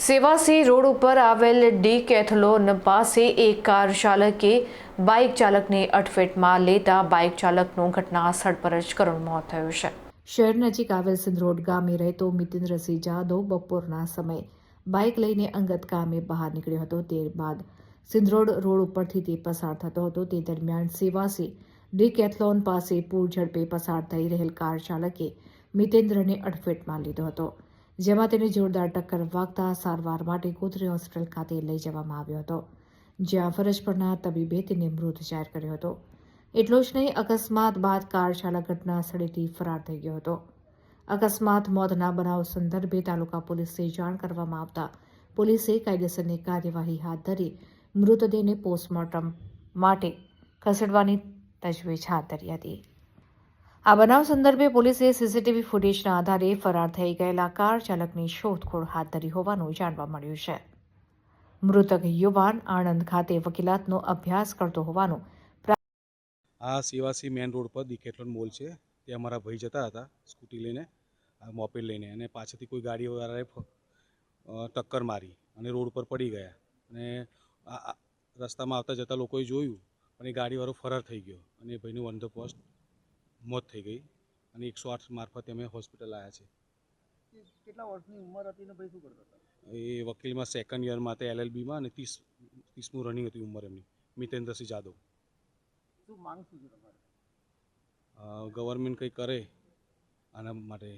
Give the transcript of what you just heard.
Sevasi road ઉપર આવેલ ડીકેથલોન પાસે એક કાર ચાલકે બાઇક ચાલકને અડફેટમાં લેતા બાઇક ચાલકનું ઘટના સ્થળ પર જ કરુણ મોત થયું છે। શહેર નજીક આવેલ સિંધરોડ ગામે રહેતો મિતેન્દ્રસિંહ જાદવ બપોરના સમયે બાઇક લઈને અંગત કામે બહાર નીકળ્યો હતો। તે બાદ સિંધરોડ રોડ ઉપરથી તે પસાર થતો હતો। તે દરમિયાન સેવાસી ડીકેથલોન પાસે પૂર ઝડપે પસાર થઈ રહેલ કાર ચાલકે મિતેન્દ્રને અડફેટમાં લીધો હતો, જેમાં તેને જોરદાર ટક્કર વાગતા સારવાર માટે ગોત્રી હોસ્પિટલ ખાતે લઈ જવામાં આવ્યો હતો, જ્યાં ફરજ પરના તબીબે તેને મૃત જાહેર કર્યો હતો। એટલું જ નહીં, અકસ્માત બાદ કાર ચાલક ઘટના સ્થળેથી ફરાર થઈ ગયો હતો। અકસ્માત મોતના બનાવ સંદર્ભે તાલુકા પોલીસને જાણ કરવામાં આવતા પોલીસે કાયદેસરની કાર્યવાહી હાથ ધરી મૃતદેહને પોસ્ટમોર્ટમ માટે ખસેડવાની તજવીજ હાથ ધરી હતી। આ બનાવ સંદર્ભે પોલીસે સીસીટીવી ફૂટેજના આધારે ફરાર થઈ ગયેલા કાર ચાલકની શોધખોળ હાથ ધરી હોવાનું જાણવા મળ્યું છે। મૃતક યુવાન આણંદ ખાતે વકીલાતનો અભ્યાસ કરતો હોવાનું આ સેવાસી મેન રોડ પર ડીકેથલોન મોલ છે, તે અમારા ભાઈ જતા હતા સ્કૂટી લઈને, મોપેડ લઈને, અને પાછળથી કોઈ ગાડીવાળાએ ટક્કર મારી અને રોડ પર પડી ગયા અને રસ્તામાં આવતા જતા લોકોએ જોયું પણ એ ગાડીવાળો ફરાર થઈ ગયો અને ભાઈનું ઓન ધ સ્પોટ મોત થઈ ગઈ અને 108 મારફતે અમે હોસ્પિટલ આવ્યા છે। કેટલા વર્ષની ઉંમર હતી ને ભાઈ શું કરતા હતા? એ વકીલમાં સેકન્ડ યરમાં હતા, LLBમાં, અને 30મું રનિંગ હતી ઉંમર એમની, મિતેન્દ્રસિંહ જાદવ। શું માંગ શું છે તમારે? ગવર્મેન્ટ કંઈ કરે આના માટે।